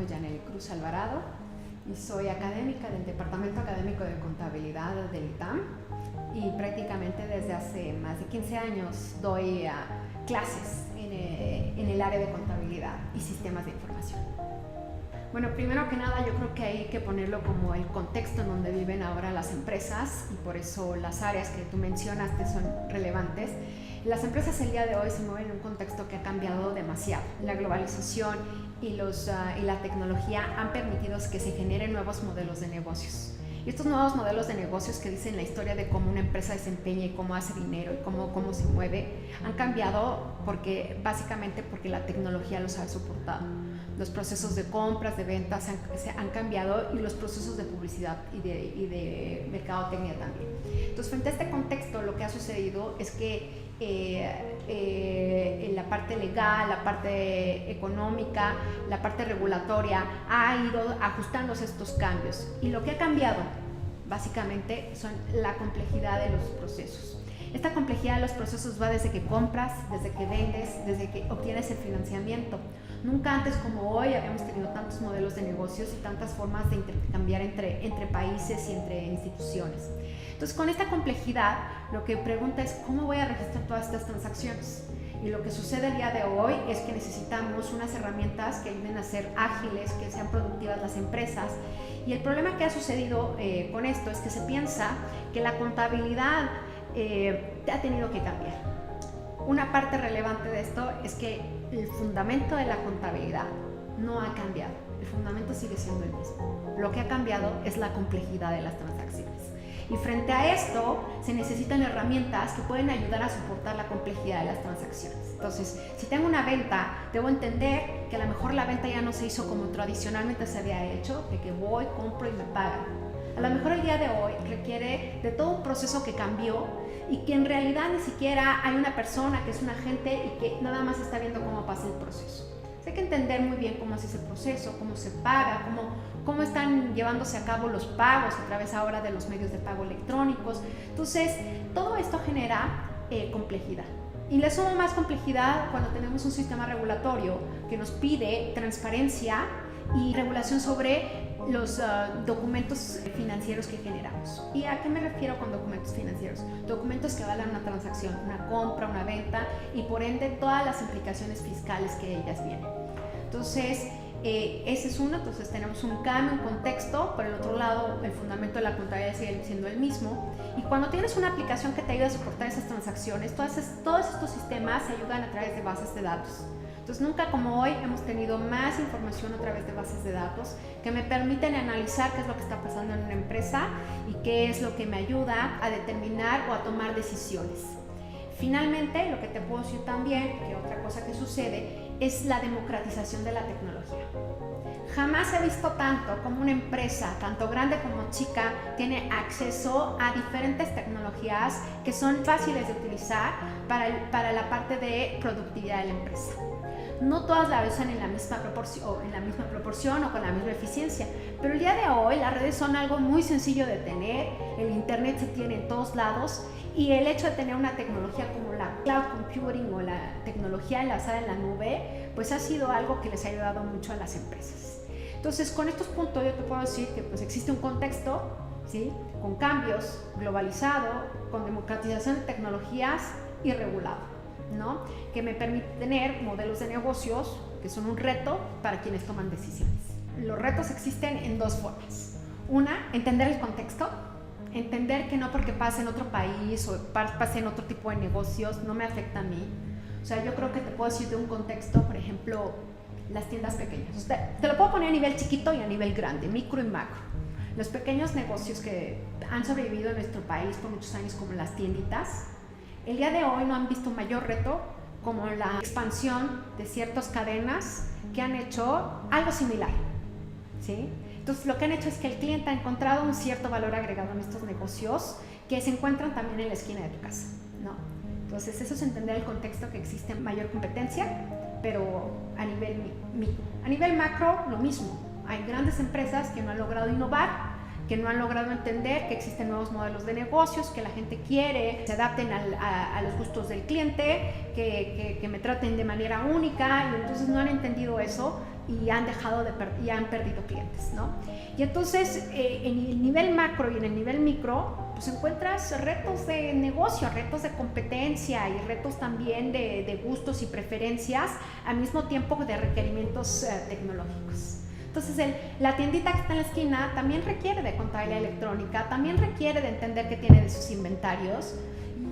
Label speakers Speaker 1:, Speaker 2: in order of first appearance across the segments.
Speaker 1: llamo Yaneli Cruz Alvarado y soy académica del Departamento Académico de Contabilidad del ITAM y prácticamente desde hace más de 15 años doy clases en el área de contabilidad y sistemas de información. Bueno, primero que nada yo creo que hay que ponerlo como el contexto en donde viven ahora las empresas y por eso las áreas que tú mencionaste son relevantes. Las empresas el día de hoy se mueven en un contexto que ha cambiado demasiado. La globalización y la tecnología han permitido que se generen nuevos modelos de negocios. Y estos nuevos modelos de negocios que dicen la historia de cómo una empresa desempeña y cómo hace dinero y cómo se mueve, han cambiado básicamente porque la tecnología los ha soportado. Los procesos de compras, de ventas han cambiado y los procesos de publicidad y de mercadotecnia también. Entonces, frente a este contexto, lo que ha sucedido es que la parte legal, la parte económica, la parte regulatoria ha ido ajustándose a estos cambios y lo que ha cambiado básicamente son la complejidad de los procesos. Esta complejidad de los procesos va desde que compras, desde que vendes, desde que obtienes el financiamiento. Nunca antes como hoy habíamos tenido tantos modelos de negocios y tantas formas de intercambiar entre países y entre instituciones. Entonces, con esta complejidad, lo que pregunta es ¿cómo voy a registrar todas estas transacciones? Y lo que sucede el día de hoy es que necesitamos unas herramientas que ayuden a ser ágiles, que sean productivas las empresas. Y el problema que ha sucedido con esto es que se piensa que la contabilidad ha tenido que cambiar. Una parte relevante de esto es que el fundamento de la contabilidad no ha cambiado. El fundamento sigue siendo el mismo. Lo que ha cambiado es la complejidad de las transacciones. Y frente a esto, se necesitan herramientas que pueden ayudar a soportar la complejidad de las transacciones. Entonces, si tengo una venta, debo entender que a lo mejor la venta ya no se hizo como tradicionalmente se había hecho, de que voy, compro y me pagan. A lo mejor el día de hoy requiere de todo un proceso que cambió y que en realidad ni siquiera hay una persona que es un agente y que nada más está viendo cómo pasa el proceso. Hay que entender muy bien cómo es ese proceso, cómo se paga, cómo están llevándose a cabo los pagos a través ahora de los medios de pago electrónicos. Entonces, todo esto genera complejidad. Y le sumo más complejidad cuando tenemos un sistema regulatorio que nos pide transparencia y regulación sobre los documentos financieros que generamos. ¿Y a qué me refiero con documentos financieros? Documentos que avalan una transacción, una compra, una venta y por ende todas las implicaciones fiscales que ellas vienen. Entonces, ese es uno. Entonces tenemos un cambio, un contexto. Por el otro lado, el fundamento de la contabilidad sigue siendo el mismo. Y cuando tienes una aplicación que te ayuda a soportar esas transacciones, todos estos sistemas se ayudan a través de bases de datos. Entonces, nunca como hoy hemos tenido más información a través de bases de datos que me permiten analizar qué es lo que está pasando en una empresa y qué es lo que me ayuda a determinar o a tomar decisiones. Finalmente, lo que te puedo decir también, que otra cosa que sucede, es la democratización de la tecnología. Jamás he visto tanto como una empresa, tanto grande como chica, tiene acceso a diferentes tecnologías que son fáciles de utilizar para la parte de productividad de la empresa. No todas la usan en la misma proporción o con la misma eficiencia, pero el día de hoy las redes son algo muy sencillo de tener, el internet se tiene en todos lados y el hecho de tener una tecnología como la cloud computing o la tecnología enlazada en la nube, pues ha sido algo que les ha ayudado mucho a las empresas. Entonces, con estos puntos yo te puedo decir que pues existe un contexto, ¿sí?, con cambios, globalizado, con democratización de tecnologías y regulado, ¿no?, que me permite tener modelos de negocios que son un reto para quienes toman decisiones. Los retos existen en dos formas. Una, entender el contexto, entender que no porque pase en otro país o pase en otro tipo de negocios no me afecta a mí. O sea, yo creo que te puedo decir de un contexto, por ejemplo, las tiendas pequeñas. O sea, te lo puedo poner a nivel chiquito y a nivel grande, micro y macro. Los pequeños negocios que han sobrevivido en nuestro país por muchos años, como las tienditas, el día de hoy no han visto mayor reto como la expansión de ciertas cadenas que han hecho algo similar, ¿sí? Entonces, lo que han hecho es que el cliente ha encontrado un cierto valor agregado en estos negocios que se encuentran también en la esquina de tu casa, ¿no? Entonces, eso es entender el contexto, que existe mayor competencia, pero a nivel micro. A nivel macro, lo mismo. Hay grandes empresas que no han logrado innovar, que no han logrado entender que existen nuevos modelos de negocios, que la gente quiere, se adapten a los gustos del cliente, que me traten de manera única, y entonces no han entendido eso y han perdido clientes, ¿no? Y entonces en el nivel macro y en el nivel micro, pues encuentras retos de negocio, retos de competencia y retos también de gustos y preferencias, al mismo tiempo de requerimientos tecnológicos. Entonces la tiendita que está en la esquina también requiere de contabilidad electrónica, también requiere de entender qué tiene de sus inventarios,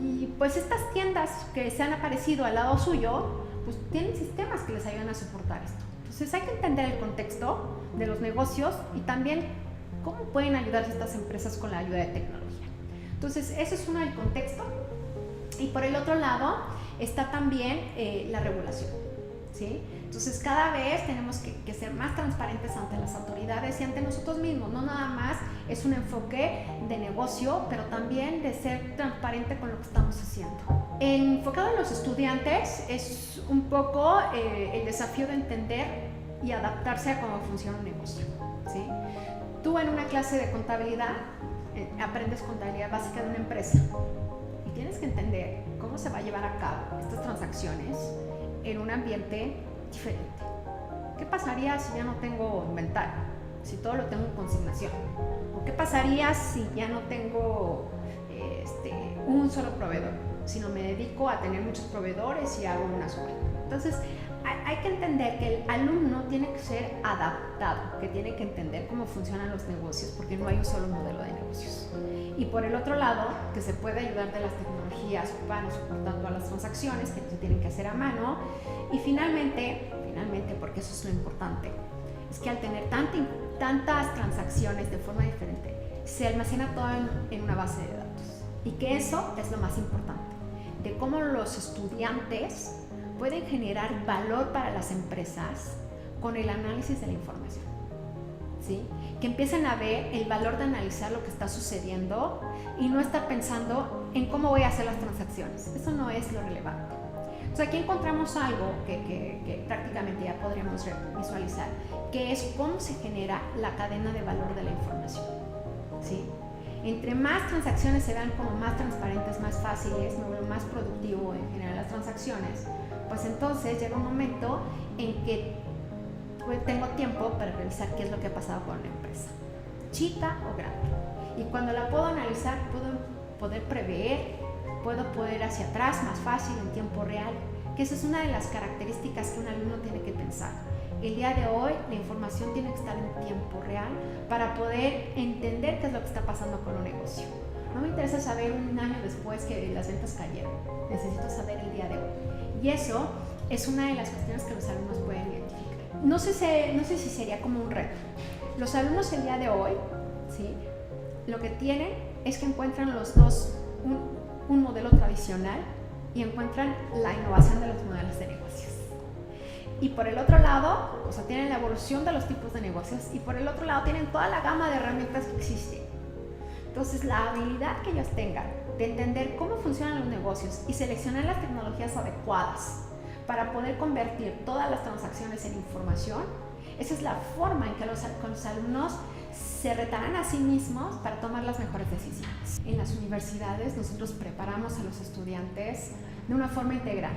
Speaker 1: y pues estas tiendas que se han aparecido al lado suyo, pues tienen sistemas que les ayudan a soportar esto. Entonces hay que entender el contexto de los negocios y también cómo pueden ayudarse estas empresas con la ayuda de tecnología. Entonces eso es uno del contexto, y por el otro lado está también la regulación, ¿sí? Entonces cada vez tenemos que ser más transparentes ante las autoridades y ante nosotros mismos. No nada más es un enfoque de negocio, pero también de ser transparente con lo que estamos haciendo. Enfocado en los estudiantes es un poco el desafío de entender y adaptarse a cómo funciona un negocio, ¿sí? Tú en una clase de contabilidad aprendes contabilidad básica de una empresa y tienes que entender cómo se va a llevar a cabo estas transacciones en un ambiente diferente. ¿Qué pasaría si ya no tengo inventario? Si todo lo tengo en consignación. ¿O qué pasaría si ya no tengo un solo proveedor, sino me dedico a tener muchos proveedores y hago una sola? Entonces hay que entender que el alumno tiene que ser adaptado, que tiene que entender cómo funcionan los negocios, porque no hay un solo modelo de negocios. Y por el otro lado, que se puede ayudar de las tecnologías para soportar todas las transacciones que se tienen que hacer a mano. Y finalmente, porque eso es lo importante, es que al tener tantas transacciones de forma diferente, se almacena todo en una base de datos. Y que eso es lo más importante, de cómo los estudiantes pueden generar valor para las empresas con el análisis de la información, ¿sí? Que empiecen a ver el valor de analizar lo que está sucediendo y no estar pensando en cómo voy a hacer las transacciones. Eso no es lo relevante. Entonces aquí encontramos algo que prácticamente ya podríamos visualizar, que es cómo se genera la cadena de valor de la información, ¿sí? Entre más transacciones se vean como más transparentes, más fáciles, más productivo en general las transacciones, pues entonces llega un momento en que tengo tiempo para revisar qué es lo que ha pasado con una empresa, chica o grande. Y cuando la puedo analizar, puedo poder prever, puedo poder hacia atrás más fácil en tiempo real, que esa es una de las características que un alumno tiene que pensar. El día de hoy la información tiene que estar en tiempo real para poder entender qué es lo que está pasando con un negocio. No me interesa saber un año después que las ventas cayeron, necesito saber el día de hoy. Y eso es una de las cuestiones que los alumnos pueden identificar. No sé si sería como un reto. Los alumnos el día de hoy, ¿sí?, lo que tienen es que encuentran los dos un modelo tradicional y encuentran la innovación de los modelos de negocios. Y por el otro lado, o sea, tienen la evolución de los tipos de negocios, y por el otro lado tienen toda la gama de herramientas que existen. Entonces, la habilidad que ellos tengan de entender cómo funcionan los negocios y seleccionar las tecnologías adecuadas para poder convertir todas las transacciones en información, esa es la forma en que los alumnos se retarán a sí mismos para tomar las mejores decisiones. En las universidades nosotros preparamos a los estudiantes de una forma integral,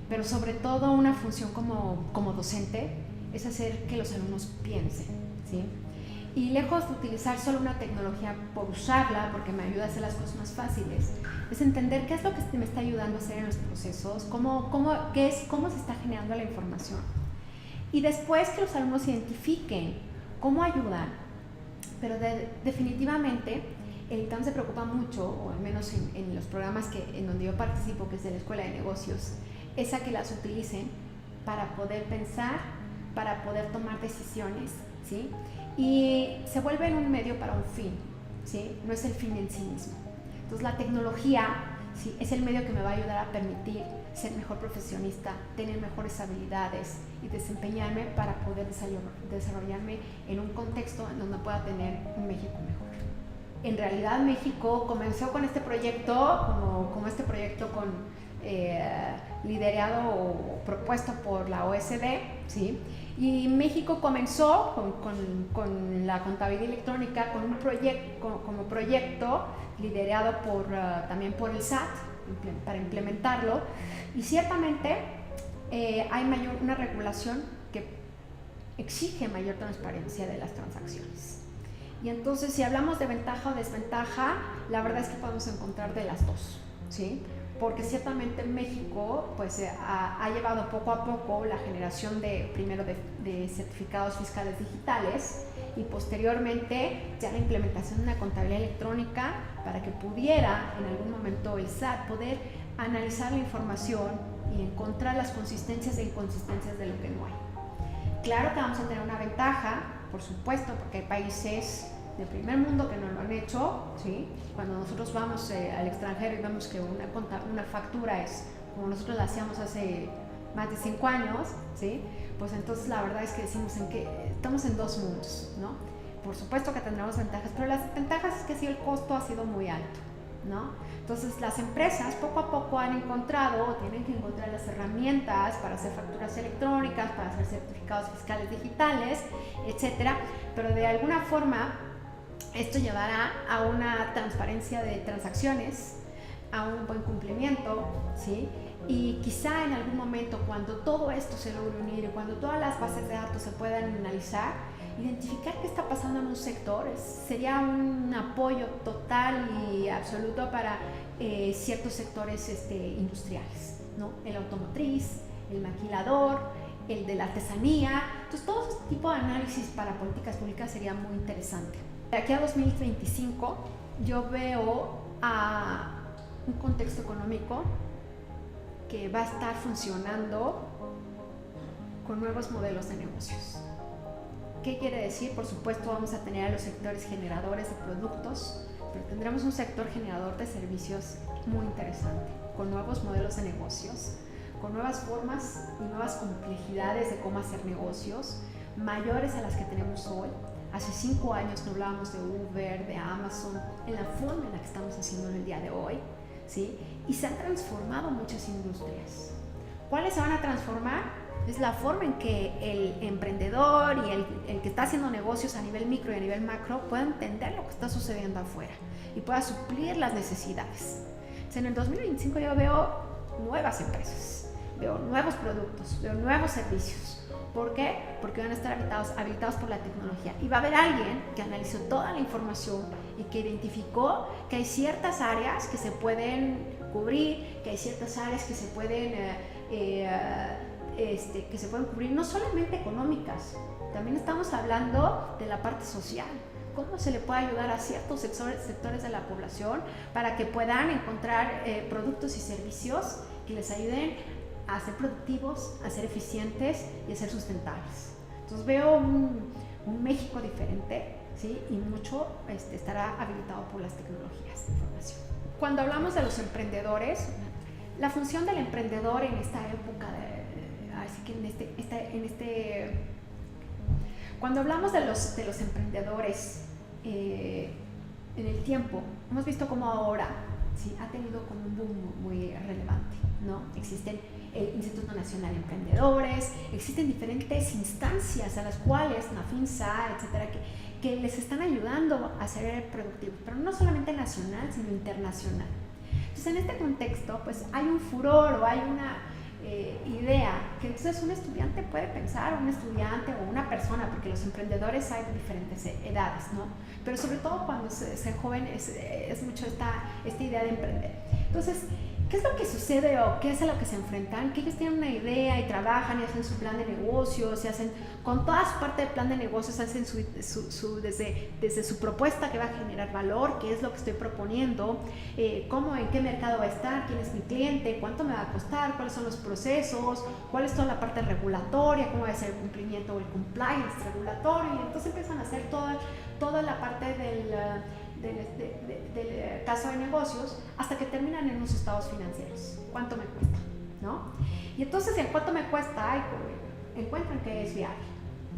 Speaker 1: pero sobre todo una función como docente es hacer que los alumnos piensen, ¿sí? Y lejos de utilizar solo una tecnología por usarla, porque me ayuda a hacer las cosas más fáciles, es entender qué es lo que me está ayudando a hacer en los procesos, cómo se está generando la información. Y después que los alumnos identifiquen cómo ayudan, pero definitivamente el ITAM se preocupa mucho, o al menos en los programas en donde yo participo, que es de la Escuela de Negocios, es a que las utilicen para poder pensar, para poder tomar decisiones, ¿sí? Y se vuelven un medio para un fin, ¿sí? No es el fin en sí mismo. Entonces la tecnología, ¿sí?, es el medio que me va a ayudar a permitir ser mejor profesionista, tener mejores habilidades y desempeñarme para poder desarrollarme en un contexto en donde pueda tener un México mejor. En realidad México comenzó con este proyecto, como este proyecto liderado o propuesto por la OSD, ¿sí? Y México comenzó con la contabilidad electrónica con un como proyecto liderado también por el SAT para implementarlo, y ciertamente hay una regulación que exige mayor transparencia de las transacciones. Y entonces, si hablamos de ventaja o desventaja, la verdad es que podemos encontrar de las dos, ¿sí? Porque ciertamente México pues, ha llevado poco a poco la generación primero de certificados fiscales digitales, y posteriormente ya la implementación de una contabilidad electrónica para que pudiera en algún momento el SAT poder analizar la información y encontrar las consistencias e inconsistencias de lo que no hay. Claro que vamos a tener una ventaja, por supuesto, porque hay países del primer mundo que no lo han hecho, ¿sí? Cuando nosotros vamos al extranjero y vemos que una factura es como nosotros la hacíamos hace más de 5 años, ¿sí? Pues entonces la verdad es que decimos que estamos en dos mundos, ¿no? Por supuesto que tendremos ventajas, pero las ventajas es que sí, el costo ha sido muy alto, ¿no? Entonces las empresas poco a poco han encontrado, o tienen que encontrar las herramientas para hacer facturas electrónicas, para hacer certificados fiscales digitales, etcétera, pero de alguna forma esto llevará a una transparencia de transacciones, a un buen cumplimiento, ¿sí? Y quizá en algún momento, cuando todo esto se logre unir y cuando todas las bases de datos se puedan analizar, identificar qué está pasando en un sector sería un apoyo total y absoluto para ciertos sectores industriales, ¿no? El automotriz, el maquilador, el de la artesanía. Entonces, todo este tipo de análisis para políticas públicas sería muy interesante. De aquí a 2025, yo veo a un contexto económico que va a estar funcionando con nuevos modelos de negocios. ¿Qué quiere decir? Por supuesto, vamos a tener a los sectores generadores de productos, pero tendremos un sector generador de servicios muy interesante, con nuevos modelos de negocios, con nuevas formas y nuevas complejidades de cómo hacer negocios, mayores a las que tenemos hoy. Hace 5 años no hablábamos de Uber, de Amazon, en la forma en la que estamos haciendo en el día de hoy, ¿sí? Y se han transformado muchas industrias. ¿Cuáles se van a transformar? Es la forma en que el emprendedor y el que está haciendo negocios a nivel micro y a nivel macro pueda entender lo que está sucediendo afuera y pueda suplir las necesidades. Entonces, en el 2025 yo veo nuevas empresas, veo nuevos productos, veo nuevos servicios. ¿Por qué? Porque van a estar habilitados por la tecnología, y va a haber alguien que analizó toda la información y que identificó que hay ciertas áreas que se pueden cubrir, que hay ciertas áreas que se pueden cubrir, no solamente económicas, también estamos hablando de la parte social. ¿Cómo se le puede ayudar a ciertos sectores de la población para que puedan encontrar productos y servicios que les ayuden a ser productivos, a ser eficientes y a ser sustentables? Entonces veo un México diferente, ¿sí? Y mucho estará habilitado por las tecnologías de información. Cuando hablamos de los emprendedores, la función del emprendedor en esta época, así que cuando hablamos de los emprendedores en el tiempo, hemos visto cómo ahora, ¿sí?, ha tenido como un boom muy relevante, ¿no? Existen el Instituto Nacional de Emprendedores, existen diferentes instancias a las cuales, NAFINSA, etcétera, que les están ayudando a ser productivos, pero no solamente nacional, sino internacional. Entonces, en este contexto, pues hay un furor o hay una idea que entonces un estudiante puede pensar, un estudiante o una persona, porque los emprendedores hay de diferentes edades, ¿no? Pero sobre todo cuando se joven es mucho esta idea de emprender. Entonces, ¿qué es lo que sucede o qué es a lo que se enfrentan? Que ellos tienen una idea y trabajan y hacen su plan de negocios, y hacen con toda su parte de plan de negocios, hacen desde su propuesta que va a generar valor, qué es lo que estoy proponiendo, en qué mercado va a estar, quién es mi cliente, cuánto me va a costar, cuáles son los procesos, cuál es toda la parte regulatoria, cómo va a ser el cumplimiento o el compliance regulatorio, y entonces empiezan a hacer toda la parte del caso de negocios hasta que terminan en unos estados financieros. ¿Cuánto me cuesta? ¿No? Y entonces, en cuánto me cuesta, encuentran que es viable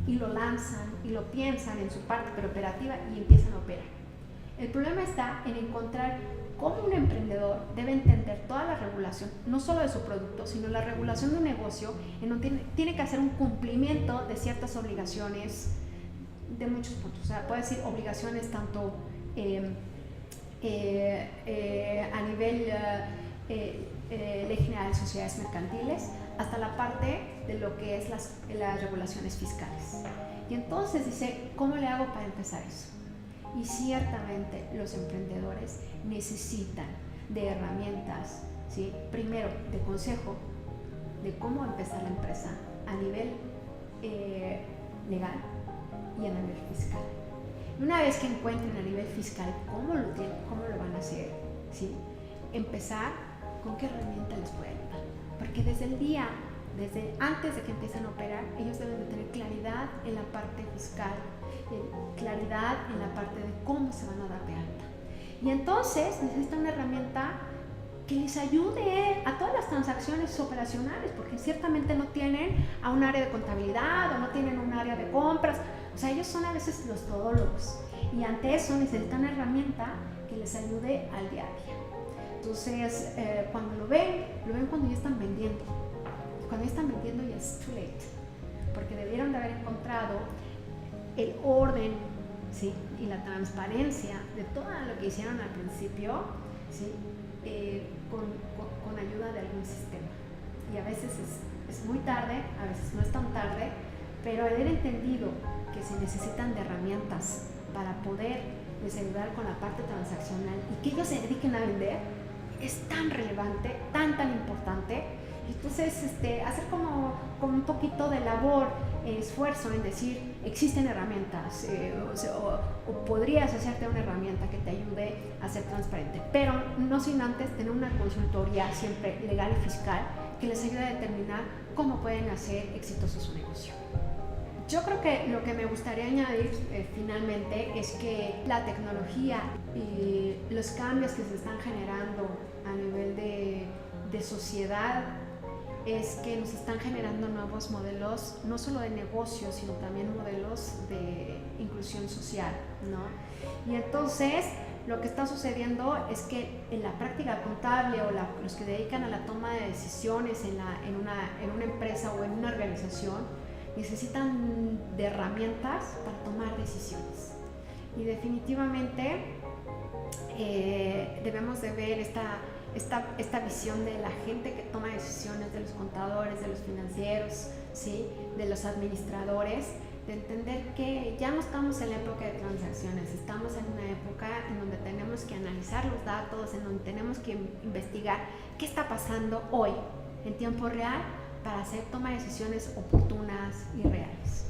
Speaker 1: y lo lanzan y lo piensan en su parte operativa y empiezan a operar. El problema está en encontrar cómo un emprendedor debe entender toda la regulación, no solo de su producto, sino la regulación de un negocio, en donde tiene que hacer un cumplimiento de ciertas obligaciones de muchos puntos. O sea, puede decir obligaciones tanto a nivel Ley General de Sociedades Mercantiles, hasta la parte de lo que es las regulaciones fiscales. Y entonces dice, ¿cómo le hago para empezar eso? Y ciertamente los emprendedores necesitan de herramientas, ¿sí? Primero, de consejo de cómo empezar la empresa a nivel legal y a nivel fiscal. Una vez que encuentren a nivel fiscal cómo lo van a hacer, ¿sí? Empezar con qué herramienta les puede ayudar. Porque desde antes de que empiecen a operar, ellos deben de tener claridad en la parte fiscal, claridad en la parte de cómo se van a dar de alta. Y entonces necesitan una herramienta que les ayude a todas las transacciones operacionales, porque ciertamente no tienen a un área de contabilidad o no tienen un área de compras. O sea, ellos son a veces los todólogos, y ante eso necesitan una herramienta que les ayude al día a día. Entonces, cuando lo ven cuando ya están vendiendo. Cuando ya están vendiendo ya es too late, porque debieron de haber encontrado el orden, ¿sí? Y la transparencia de todo lo que hicieron al principio, ¿sí? Con ayuda de algún sistema. Y a veces es muy tarde, a veces no es tan tarde, pero haber entendido que se necesitan de herramientas para poder les ayudar con la parte transaccional y que ellos se dediquen a vender es tan relevante, tan importante. Entonces, hacer como un poquito de labor, esfuerzo en decir, existen herramientas, o podrías hacerte una herramienta que te ayude a ser transparente, pero no sin antes tener una consultoría siempre legal y fiscal que les ayude a determinar cómo pueden hacer exitoso su negocio. Yo creo que lo que me gustaría añadir finalmente es que la tecnología y los cambios que se están generando a nivel de sociedad es que nos están generando nuevos modelos, no solo de negocios, sino también modelos de inclusión social, ¿no? Y entonces lo que está sucediendo es que en la práctica contable o los que dedican a la toma de decisiones en una empresa o en una organización necesitan de herramientas para tomar decisiones. Y definitivamente debemos de ver esta visión de la gente que toma decisiones, de los contadores, de los financieros, ¿sí? De los administradores, de entender que ya no estamos en la época de transacciones, estamos en una época en donde tenemos que analizar los datos, en donde tenemos que investigar qué está pasando hoy en tiempo real para hacer toma de decisiones oportunas y reales.